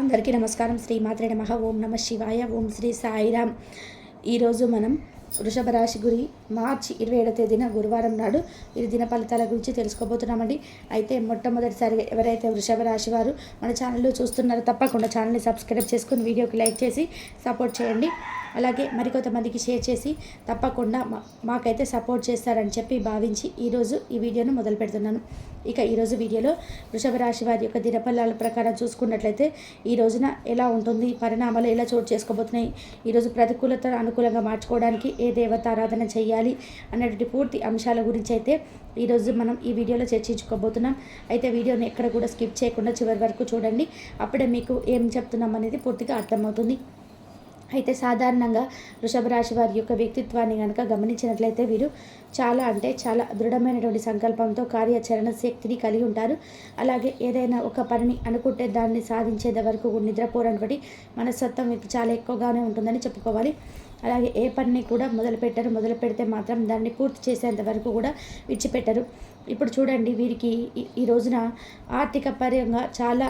అందరికీ నమస్కారం. శ్రీమాత్రే నమః. ఓం నమ శివాయ. ఓం శ్రీ సాయిరామ్. ఈరోజు మనం వృషభ రాశి మార్చి 27వ తేదీన గురువారం నాడు వీరి దిన ఫలితాల గురించి తెలుసుకోబోతున్నామండి. అయితే మొట్టమొదటిసారిగా ఎవరైతే వృషభ రాశి వారు మన ఛానల్లో చూస్తున్నారో తప్పకుండా ఛానల్ని సబ్స్క్రైబ్ చేసుకుని వీడియోకి లైక్ చేసి సపోర్ట్ చేయండి. అలాగే మరికొంతమందికి షేర్ చేసి తప్పకుండా మాకైతే సపోర్ట్ చేస్తారని చెప్పి భావించి ఈరోజు ఈ వీడియోను మొదలు పెడుతున్నాను. ఇక ఈరోజు వీడియోలో వృషభ రాశి వారి యొక్క దినఫలాల ప్రకారం చూసుకున్నట్లయితే ఈ రోజున ఎలా ఉంటుంది, పరిణామాలు ఎలా చోటు చేసుకోబోతున్నాయి, ఈరోజు ప్రతికూలతను అనుకూలంగా మార్చుకోవడానికి ఏ దేవత ఆరాధన చేయాలి అన్నటువంటి పూర్తి అంశాల గురించి అయితే ఈరోజు మనం ఈ వీడియోలో చర్చించుకోబోతున్నాం. అయితే వీడియోని ఎక్కడ కూడా స్కిప్ చేయకుండా చివరి వరకు చూడండి. అప్పుడే మీకు ఏం చెప్తున్నాం అనేది పూర్తిగా అర్థమవుతుంది. అయితే సాధారణంగా వృషభ రాశి వారి యొక్క వ్యక్తిత్వాన్ని కనుక గమనించినట్లయితే వీరు చాలా దృఢమైనటువంటి సంకల్పంతో కార్యాచరణ శక్తిని కలిగి ఉంటారు. అలాగే ఏదైనా ఒక పనిని అనుకుంటే దాన్ని సాధించేంత వరకు నిద్రపోరనటువంటి మనస్తత్వం మీకు చాలా ఎక్కువగానే ఉంటుందని చెప్పుకోవాలి. అలాగే ఏ పనిని కూడా మొదలు పెడితే మాత్రం దాన్ని పూర్తి చేసేంత వరకు కూడా విడిచిపెట్టరు. ఇప్పుడు చూడండి, వీరికి ఈ రోజున ఆర్థిక పరంగా చాలా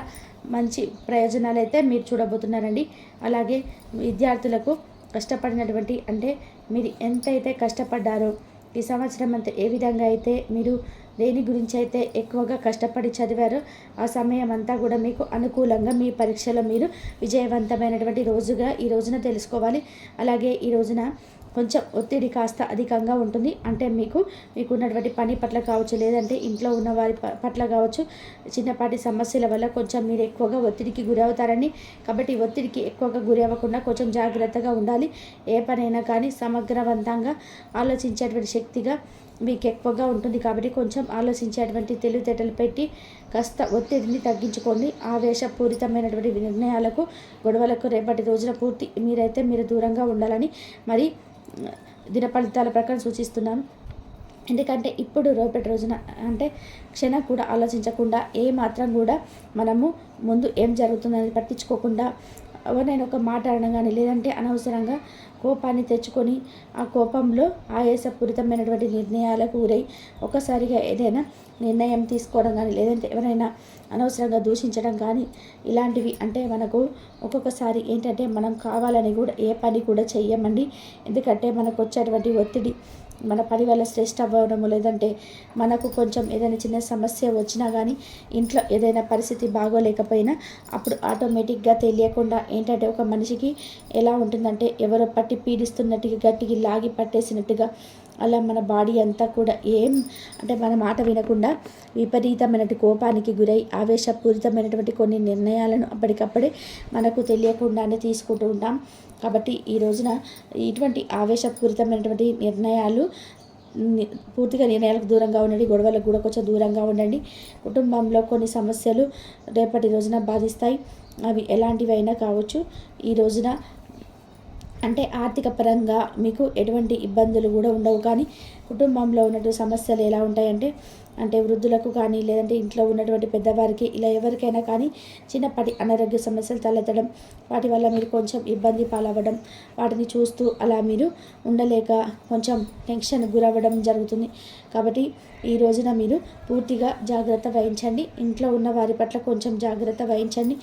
మంచి ప్రయోజనాలు అయితే మీరు చూడబోతున్నారండి. అలాగే విద్యార్థులకు కష్టపడినటువంటి అంటే మీరు ఎంతైతే కష్టపడ్డారో ఈ సంవత్సరం అంతా ఏ విధంగా అయితే మీరు దేని గురించి అయితే ఎక్కువగా కష్టపడి చదివారో ఆ సమయం అంతా కూడా మీకు అనుకూలంగా మీ పరీక్షలో మీరు విజయవంతమైనటువంటి రోజుగా ఈ రోజున తెలుసుకోవాలి. అలాగే ఈ రోజున కొంచెం ఒత్తిడి కాస్త అధికంగా ఉంటుంది. అంటే మీకున్నటువంటి పని పట్ల కావచ్చు, లేదంటే ఇంట్లో ఉన్న వారి పట్ల కావచ్చు, చిన్నపాటి సమస్యల వల్ల కొంచెం మీరు ఎక్కువగా ఒత్తిడికి గురవుతారని. కాబట్టి ఒత్తిడికి ఎక్కువగా గురి అవ్వకుండా కొంచెం జాగ్రత్తగా ఉండాలి. ఏ పనైనా కానీ సమగ్రవంతంగా ఆలోచించేటువంటి శక్తిగా మీకు ఎక్కువగా ఉంటుంది. కాబట్టి కొంచెం ఆలోచించేటువంటి తెలివితేటలు పెట్టి కాస్త ఒత్తిడిని తగ్గించుకోండి. ఆవేశపూరితమైనటువంటి నిర్ణయాలకు, గొడవలకు రేపటి రోజున మీరు దూరంగా ఉండాలని మరి దిన ఫలితాల ప్రకారం సూచిస్తున్నాను. ఎందుకంటే ఇప్పుడు రేపటి రోజున అంటే క్షణం కూడా ఆలోచించకుండా ఏ మాత్రం కూడా మనము ముందు ఏం జరుగుతుందని పట్టించుకోకుండా ఎవరైనా ఒక మాట అనగానే లేదంటే అనవసరంగా కోపాన్ని తెచ్చుకొని ఆ కోపంలో ఆయాసపూరితమైనటువంటి నిర్ణయాలకు గురై ఒకసారిగా ఏదైనా నిర్ణయం తీసుకోవడం కానీ, లేదంటే ఎవరైనా అనవసరంగా దూషించడం కానీ ఇలాంటివి అంటే మనకు ఒక్కొక్కసారి ఏంటంటే మనం కావాలని కూడా ఏ పని కూడా చెయ్యమండి. ఎందుకంటే మనకు వచ్చేటువంటి ఒత్తిడి మన పని వల్ల స్ట్రెస్ అవ్వడము, లేదంటే మనకు కొంచెం ఏదైనా చిన్న సమస్య వచ్చినా కానీ ఇంట్లో ఏదైనా పరిస్థితి బాగోలేకపోయినా అప్పుడు ఆటోమేటిక్గా తెలియకుండా ఏంటంటే ఒక మనిషికి ఎలా ఉంటుందంటే ఎవరో పట్టి పీడిస్తున్నట్టుగా గట్టికి లాగి పట్టేసినట్టుగా అలా మన బాడీ అంతా కూడా అంటే మన మాట వినకుండా విపరీతమైనటువంటి కోపానికి గురై ఆవేశపూరితమైనటువంటి కొన్ని నిర్ణయాలను అప్పటికప్పుడే మనకు తెలియకుండానే తీసుకుంటూ ఉంటాం. కాబట్టి ఈ రోజున ఇటువంటి ఆవేశపూరితమైనటువంటి పూర్తిగా నిర్ణయాలకు దూరంగా ఉండండి. గొడవలకు కూడా కొంచెం దూరంగా ఉండండి. కుటుంబంలో కొన్ని సమస్యలు రేపటి రోజున బాధిస్తాయి. అవి ఎలాంటివైనా కావచ్చు. ఈ రోజున అంటే ఆర్థిక పరంగా మీకు ఎటువంటి ఇబ్బందులు కూడా ఉండవు. కానీ కుటుంబంలో ఉన్నటువంటి సమస్యలు ఎలా ఉంటాయంటే అంటే వృద్ధులకు కానీ, లేదంటే ఇంట్లో ఉన్నటువంటి పెద్దవారికి, ఇలా ఎవరికైనా కానీ చిన్నపాటి అనారోగ్య సమస్యలు తలెత్తడం, వాటి వల్ల మీరు కొంచెం ఇబ్బంది పాలవ్వడం, వాటిని చూస్తూ అలా మీరు ఉండలేక కొంచెం టెన్షన్ గురవ్వడం జరుగుతుంది. కాబట్టి ఈ రోజున మీరు పూర్తిగా జాగ్రత్త వహించండి. ఇంట్లో ఉన్న వారి పట్ల కొంచెం జాగ్రత్త వహించండి.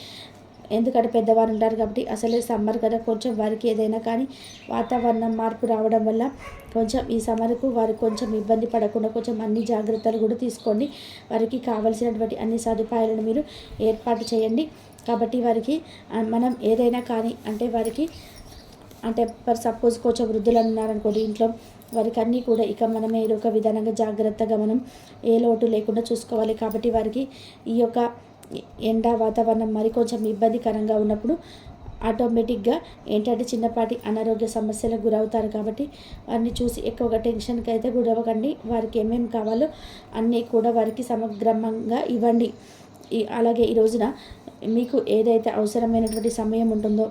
ఎందుకంటే పెద్దవారు ఉంటారు కాబట్టి అసలే సమ్మర్ కదా, కొంచెం వారికి ఏదైనా కానీ వాతావరణం మార్పు రావడం వల్ల కొంచెం ఈ సమ్మర్కు వారు కొంచెం ఇబ్బంది పడకుండా కొంచెం అన్ని జాగ్రత్తలు కూడా తీసుకోండి. వారికి కావలసినటువంటి అన్ని సదుపాయాలను మీరు ఏర్పాటు చేయండి. కాబట్టి వారికి మనం ఏదైనా కానీ అంటే వారికి అంటే ఫర్ సపోజ్ కొంచెం వృద్ధులు ఉన్నారనుకోండి ఇంట్లో, వారికి అన్నీ కూడా ఇక మనమే ఏదో ఒక విధానంగా జాగ్రత్తగా మనం ఏ లోటు లేకుండా చూసుకోవాలి. కాబట్టి వారికి ఈ యొక్క ఎండ వాతావరణం మరి కొంచెం ఇబ్బందికరంగా ఉన్నప్పుడు ఆటోమేటిక్గా ఏంటంటే చిన్నపాటి అనారోగ్య సమస్యలకు గురవుతారు. కాబట్టి వారిని చూసి ఎక్కువగా టెన్షన్కి అయితే గురవ్వకండి. వారికి ఏమేమి కావాలో అన్నీ కూడా వారికి సమగ్రంగా ఇవ్వండి. అలాగే ఈ రోజున మీకు ఏదైతే అవసరమైనటువంటి సమయం ఉంటుందో,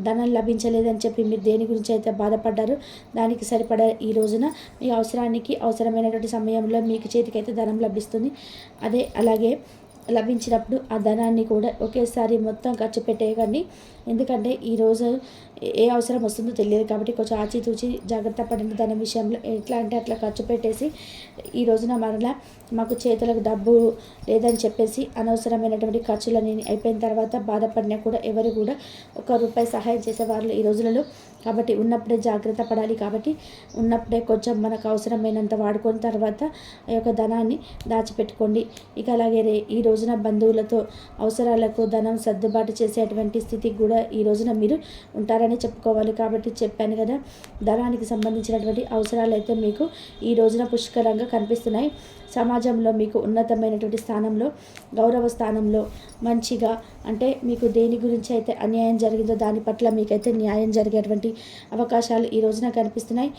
ధనం లభించలేదని చెప్పి మీరు దేని గురించి అయితే బాధపడ్డారో దానికి సరిపడా ఈ రోజున మీ అవసరమైనటువంటి సమయంలో మీకు చేతికైతే ధనం లభిస్తుంది. అలాగే లభించినప్పుడు ఆ ధనాన్ని కూడా ఒకేసారి మొత్తం ఖర్చు పెట్టేయకండి. ఎందుకంటే ఈరోజు ఏ అవసరం వస్తుందో తెలియదు కాబట్టి కొంచెం ఆచితూచి జాగ్రత్త పడిన ధనం విషయంలో ఎట్లా అంటే అట్లా ఖర్చు పెట్టేసి ఈ రోజున మరలా మాకు చేతులకు డబ్బు లేదని చెప్పేసి అనవసరమైనటువంటి ఖర్చులని అయిపోయిన తర్వాత బాధపడినా కూడా ఎవరు కూడా ₹1 సహాయం చేసేవాళ్ళు ఈ రోజులలో. కాబట్టి ఉన్నప్పుడే జాగ్రత్త పడాలి. కాబట్టి ఉన్నప్పుడే కొంచెం మనకు అవసరమైనంత వాడుకొని తర్వాత ఆ యొక్క ధనాన్ని దాచిపెట్టుకోండి. ఇక అలాగే ఈ రోజున బంధువులతో అవసరాలకు ధనం సర్దుబాటు చేసేటువంటి స్థితికి కూడా ఈ రోజున మీరు ఉంటారని చెప్పుకోవాలి. కాబట్టి చెప్పాను కదా, ధనానికి సంబంధించినటువంటి అవసరాలు అయితే మీకు ఈ రోజున పుష్కలంగా కనిపిస్తున్నాయి. సమాజంలో మీకు ఉన్నతమైనటువంటి స్థానంలో, గౌరవ స్థానంలో మంచిగా అంటే మీకు దేని గురించి అయితే అన్యాయం జరిగిందో దాని పట్ల మీకైతే న్యాయం జరిగేటువంటి అవకాశాలు ఈ రోజున కనిపిస్తున్నాయి.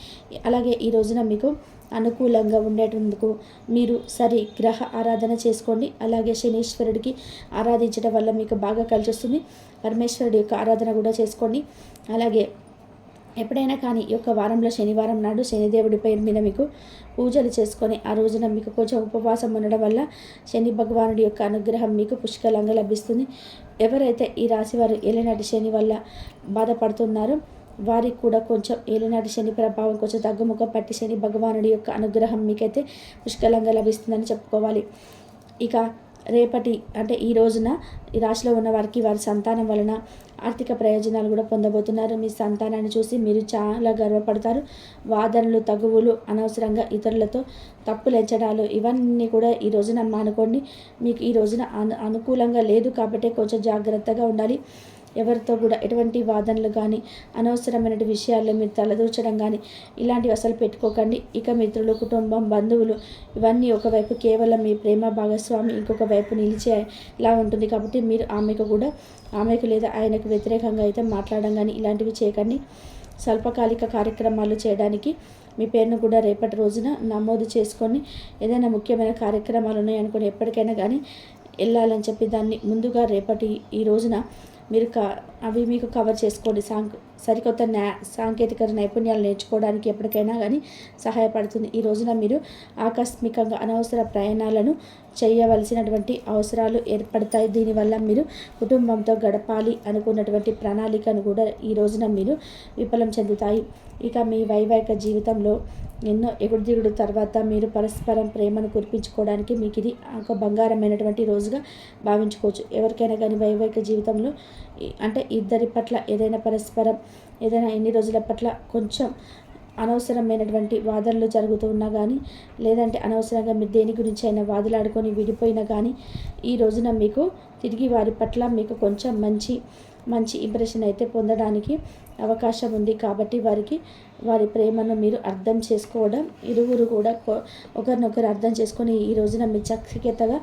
అలాగే ఈ రోజున మీకు అనుకూలంగా ఉండేటందుకు మీరు గ్రహ ఆరాధన చేసుకోండి. అలాగే శనీశ్వరుడికి ఆరాధించడం వల్ల మీకు బాగా కలిసి వస్తుంది. పరమేశ్వరుడి యొక్క ఆరాధన కూడా చేసుకోండి. అలాగే ఎప్పుడైనా కానీ ఈ యొక్క వారంలో శనివారం నాడు శనిదేవుడి పేరు మీద మీకు పూజలు చేసుకొని ఆ రోజున మీకు కొంచెం ఉపవాసం ఉండడం వల్ల శని భగవానుడి యొక్క అనుగ్రహం మీకు పుష్కలంగా లభిస్తుంది. ఎవరైతే ఈ రాశివారు ఏలినాటి శని వల్ల బాధపడుతున్నారో వారికి కూడా కొంచెం ఏలినాటి శని ప్రభావం కొంచెం తగ్గుముఖ పట్టి శని భగవానుడి యొక్క అనుగ్రహం మీకైతే పుష్కలంగా లభిస్తుందని చెప్పుకోవాలి. ఇక రేపటి అంటే ఈ రోజున ఈ రాశిలో ఉన్న వారికి వారి సంతానం వలన ఆర్థిక ప్రయోజనాలు కూడా పొందబోతున్నారు. మీ సంతానాన్ని చూసి మీరు చాలా గర్వపడతారు. వాదనలు, తగువులు, అనవసరంగా ఇతరులతో తప్పులు ఎంచడాలు ఇవన్నీ కూడా ఈ రోజున మానుకోండి. మీకు ఈ రోజున అనుకూలంగా లేదు కాబట్టి కొంచెం జాగ్రత్తగా ఉండాలి. ఎవరితో కూడా ఎటువంటి వాదనలు కానీ అనవసరమైన విషయాల్లో మీరు తలదూర్చడం కానీ ఇలాంటివి అసలు పెట్టుకోకండి. ఇక మిత్రులు, కుటుంబం, బంధువులు ఇవన్నీ ఒకవైపు కేవలం మీ ప్రేమ భాగస్వామి ఇంకొక వైపు నిలిచేలా ఉంటుంది. కాబట్టి మీరు ఆమెకు లేదా ఆయనకు వ్యతిరేకంగా అయితే మాట్లాడడం కానీ ఇలాంటివి చేయకండి. స్వల్పకాలిక కార్యక్రమాలు చేయడానికి మీ పేరును కూడా రేపటి రోజున నమోదు చేసుకొని ఏదైనా ముఖ్యమైన కార్యక్రమాలు ఉన్నాయనుకోని ఎప్పటికైనా కానీ వెళ్ళాలని చెప్పి దాన్ని ముందుగా రేపటి ఈ రోజున మీరు అవి మీకు కవర్ చేసుకోండి. సరికొత్త సాంకేతిక నైపుణ్యాలు నేర్చుకోవడానికి ఎప్పటికైనా కానీ సహాయపడుతుంది. ఈ రోజున మీరు ఆకస్మికంగా అనవసర ప్రయాణాలను చేయవలసినటువంటి అవసరాలు ఏర్పడతాయి. దీనివల్ల మీరు కుటుంబంతో గడపాలి అనుకున్నటువంటి ప్రణాళికను కూడా ఈ రోజున మీరు విఫలం చెందుతాయి. ఇక మీ వైవాహిక జీవితంలో ఎన్నో ఎగుడుదిగుడు తర్వాత మీరు పరస్పరం ప్రేమను కురిపించుకోవడానికి మీకు ఇది ఒక బంగారమైనటువంటి రోజుగా భావించుకోవచ్చు. ఎవరికైనా కానీ వైవాహిక జీవితంలో అంటే ఇద్దరి పట్ల ఏదైనా ఎన్ని రోజుల పట్ల కొంచెం అనవసరమైనటువంటి వాదనలు జరుగుతూ ఉన్నా కానీ లేదంటే అనవసరంగా మీరు దేని గురించి అయినా వాదులాడుకొని విడిపోయినా కానీ ఈ రోజున మీకు తిరిగి వారి పట్ల మీకు కొంచెం మంచి ఇంప్రెషన్ అయితే పొందడానికి అవకాశం ఉంది. కాబట్టి వారి ప్రేమను మీరు అర్థం చేసుకోవడం, ఇరువురు కూడా ఒకరినొకరు అర్థం చేసుకొని ఈ రోజున మీ చక్కగా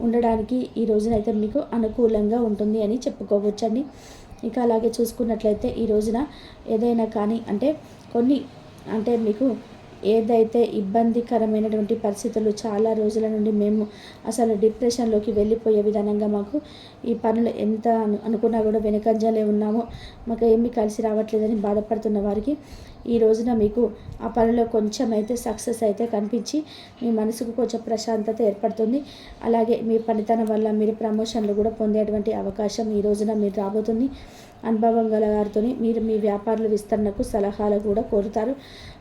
ఉండడానికి ఈ రోజున అయితే మీకు అనుకూలంగా ఉంటుంది అని చెప్పుకోవచ్చండి. ఇక అలాగే చూసుకున్నట్లయితే ఈ రోజున ఏదైనా కానీ అంటే మీకు ఏదైతే ఇబ్బందికరమైనటువంటి పరిస్థితులు చాలా రోజుల నుండి మేము అసలు డిప్రెషన్లోకి వెళ్ళిపోయే విధానంగా మాకు ఈ పనులు ఎంత అనుకున్నా కూడా వెనుకంజలే ఉన్నామో మాకు ఏమీ కలిసి రావట్లేదని బాధపడుతున్న వారికి ఈ రోజున మీకు ఆ పనిలో కొంచెం అయితే సక్సెస్ అయితే కనిపించి మీ మనసుకు కొంచెం ప్రశాంతత ఏర్పడుతుంది. అలాగే మీ పనితనం వల్ల మీరు ప్రమోషన్లు కూడా పొందేటువంటి అవకాశం ఈ రోజున మీరు రాబోతుంది. అనుభవం గల వారితో మీరు మీ వ్యాపారాల విస్తరణకు సలహాలు కూడా కోరుతారు.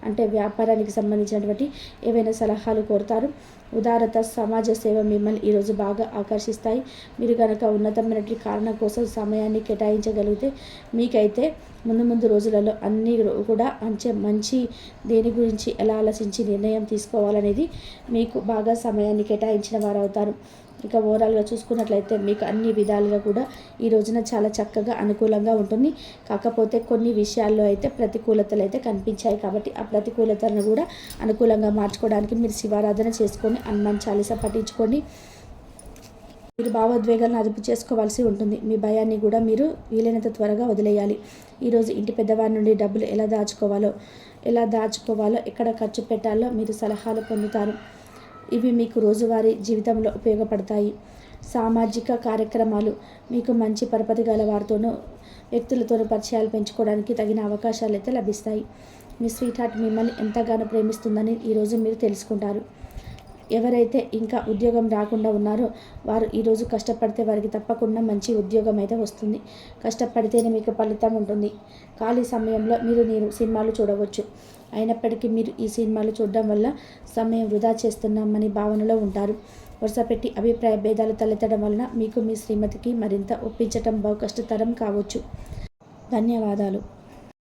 అంటే వ్యాపారానికి సంబంధించినటువంటి ఏవైనా సలహాలు కోరుతారు. ఉదారత, సమాజ సేవ మిమ్మల్ని ఈరోజు బాగా ఆకర్షిస్తాయి. మీరు కనుక ఉన్నతమైనటువంటి కారణం కోసం సమయాన్ని కేటాయించగలిగితే మీకైతే ముందు రోజులలో అన్నీ కూడా మంచి దేని గురించి ఎలా ఆలోచించి నిర్ణయం తీసుకోవాలనేది మీకు బాగా సమయాన్ని కేటాయించిన వారు అవుతారు. ఇక ఓవరాల్గా చూసుకున్నట్లయితే మీకు అన్ని విధాలుగా కూడా ఈ రోజున చాలా చక్కగా అనుకూలంగా ఉంటుంది. కాకపోతే కొన్ని విషయాల్లో అయితే ప్రతికూలతలు అయితే కనిపించాయి. కాబట్టి ఆ ప్రతికూలతలను కూడా అనుకూలంగా మార్చుకోవడానికి మీరు శివారాధన చేసుకొని హనుమాన్ చాలీసా పఠించుకోండి. మీరు భావోద్వేగాలను అదుపు చేసుకోవాల్సి ఉంటుంది. మీ భయాన్ని కూడా మీరు వీలైనంత త్వరగా వదిలేయాలి. ఈరోజు ఇంటి పెద్దవారి నుండి డబ్బులు ఎలా దాచుకోవాలో ఎక్కడ ఖర్చు పెట్టాలో మీరు సలహాలు పొందుతారు. ఇవి మీకు రోజువారీ జీవితంలో ఉపయోగపడతాయి. సామాజిక కార్యక్రమాలు మీకు మంచి పరపతి గల వారితోనూ వ్యక్తులతోనూ పరిచయాలు పెంచుకోవడానికి తగిన అవకాశాలు అయితే లభిస్తాయి. మీ స్వీట్ హార్ట్ మిమ్మల్ని ఎంతగానో ప్రేమిస్తుందని ఈరోజు మీరు తెలుసుకుంటారు. ఎవరైతే ఇంకా ఉద్యోగం రాకుండా ఉన్నారో వారు ఈరోజు కష్టపడితే వారికి తప్పకుండా మంచి ఉద్యోగం అయితే వస్తుంది. కష్టపడితేనే మీకు ఫలితం ఉంటుంది. ఖాళీ సమయంలో మీరు సినిమాలు చూడవచ్చు. అయినప్పటికీ మీరు ఈ సినిమాలు చూడడం వల్ల సమయం వృధా చేస్తున్నామని భావనలో ఉంటారు. వరుసపెట్టి అభిప్రాయ భేదాలు తలెత్తడం వలన మీకు మీ శ్రీమతికి మరింత ఒప్పించటం బహు కష్టతరం కావచ్చు. ధన్యవాదాలు.